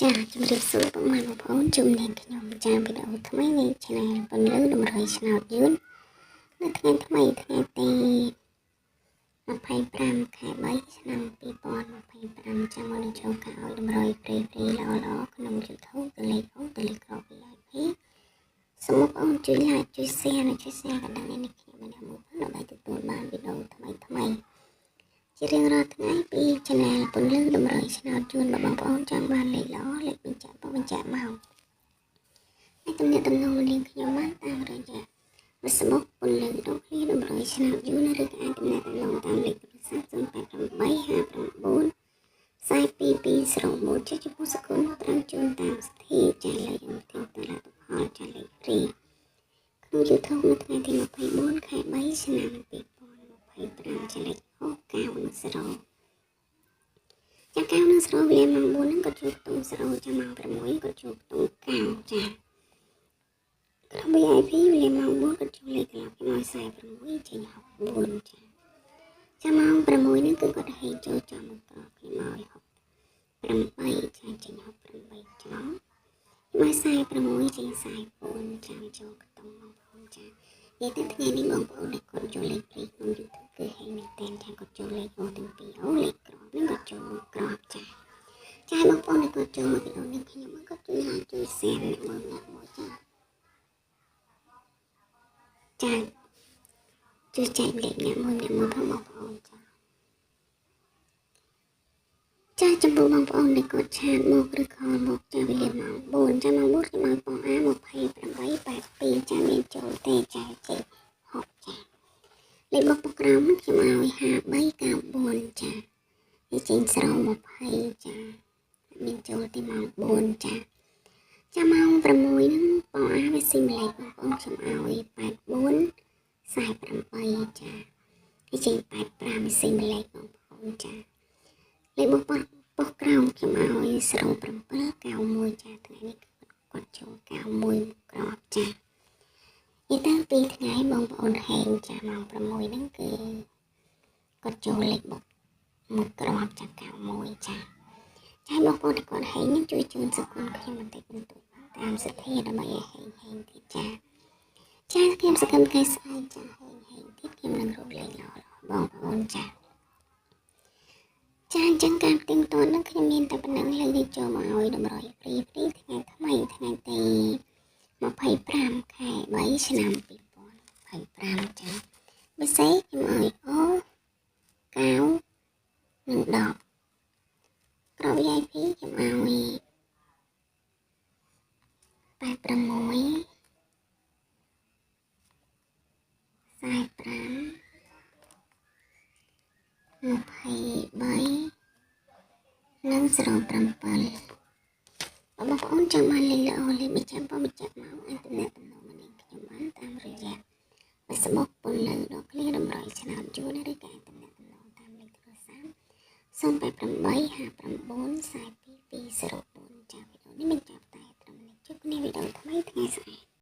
ចាជំរាបសួរបងប្អូនជំនាញខ្ញុំចាវីដេអូថ្មីនៃ Channel ពន្លឺតម្រុយឆ្នោតយួននៅថ្ងៃថ្មីថ្ងៃទី25 ខែ 3 ឆ្នាំ 2025 ចាំមកនឹងចូលកៅតម្រុយព្រៃល្អក្នុង YouTube ទៅលេខអូនទៅលេខក្រោប VIP សូមបងប្អូនជួយ like ជួយ share និងជួយ share កណ្ដឹងនេះខ្ញុំបានមកដើម្បីទទួលបានវីដេអូថ្មីជារៀងរាល់ថ្ងៃពី Channel ពន្លឺតម្រុយឆ្នោតយួនបងប្អូនចង់បានលេខល្អលេខបញ្ជាក់មកហើយទំនាក់ទំនងនាងខ្ញុំបានតាមរយៈ Facebook ពន្លឺតម្រុយឆ្នោតយួនឬក៏អាចទំនាក់ទំនងតាមលេខទូរស័ព្ទ08859 4221ជាចំពោះសកលត្រូវជូនតាមស្ថិចាលេខអំពីតលទ្ធផលចាលេខព្រីក្នុង YouTube នៅថ្ងៃទី24 ខែ 3 ឆ្នាំ 2025ចាលេខ9ស្រោចា9ស្រោវេលាម៉ោង 4 ហ្នឹងក៏ជួបតុងស្រោចាម៉ោង 6 ក៏ជួបតុង9ចាក្រុម VIP វេលាម៉ោង 4 ក៏ជួបលេខក្លាប់ខ្មោច46ចេញ64ចាម៉ោង 6 ហ្នឹងគឺគាត់ហេចូលចំមកក្រោបខ្មោច68ចាចេញ68ចោលម៉ោង46ចេញ44ចាំចូលខ្ទង់បងប្អូនចានិយាយទៅថ្ងៃនេះបងប្អូនដែលគាត់ចូលលេខព្រីក្នុង YouTube គឺហេមែនតែនចាគាត់ចូលលេខអូទាំងពីរអូលេខក្រោបហ្នឹងក៏ចូលមកក្រោបចាបងប្អូនដែលគាត់ចូលមកវីដេអូនេះខ្ញុំក៏ជួយ like ជួយ share អ្នកមើលចាជួយចែកលេខអ្នកមួយផងបងប្អូនចាចំពោះបងប្អូនដែលគាត់ឆាតមកឬខលមកចាវេលាម៉ោង 4 ចាម៉ោង 4 ខ្ញុំឲ្យបងអា2882ចាមានចូលទេចាចេះ6ចាលេខបុកក្រោមខ្ញុំឲ្យ5394ចាវាចេញស្រោ20ចាមានចូលទីម៉ោង 4ចាម៉ោង 6 ហ្នឹងបងអាវាស៊ីមលេខបងប្អូនខ្ញុំឲ្យ84 48ចាវាចេញ85វាស៊ីមលេខបងប្អូនចាលេខបុកក្រោមខ្ញុំឲ្យ0791ចាថ្ងៃនេះគាត់ចូល91ក្រោបចានិយាយទៅ2ថ្ងៃបងប្អូនហេងចាម៉ោង 6 ហ្នឹងគឺគាត់ចូលលេខបុកមួយក្រោបចា91ចាបងប្អូនដែលគាត់ហេងនឹងជួយជូនសកលខ្ញុំបន្តិចបន្តួចតាមសទ្ធាដើម្បីឲ្យហេងទៀតចាខ្ញុំសកម្មថ្ងៃស្អែកចាហេងទៀតខ្ញុំនឹងរកលេខល្អបងប្អូនចាអញ្ចឹងការទៀងទាត់នឹងខ្ញុំមានតែប៉ុណ្្នឹងលើកនេះចូលមកឲ្យតម្រុយព្រីថ្ងៃថ្មីថ្ងៃទី25 ខែ 3 ឆ្នាំ 2025ចាពិសេសខ្ញុំឲ្យអូ9និង10ក្រោយ VIP ខ្ញុំឲ្យ86 45 23និង07បងប្អូនចង់បានលេខល្អលេខបញ្ចាំបងបញ្ជាក់មកអាចទំនាក់ទំនងមកនឹងខ្ញុំបានតាមរយៈ Facebook ពន្លឺដ៏គ្លៀតម្រុយឆ្នោតយួនឬក៏អាចទំនាក់ទំនងតាមលេខទូរស័ព្ទ08859 4224ចាវីដេអូនេះបញ្ចប់តែត្រឹមនេះជួបគ្នាវីដេអូថ្មីថ្ងៃស្អែក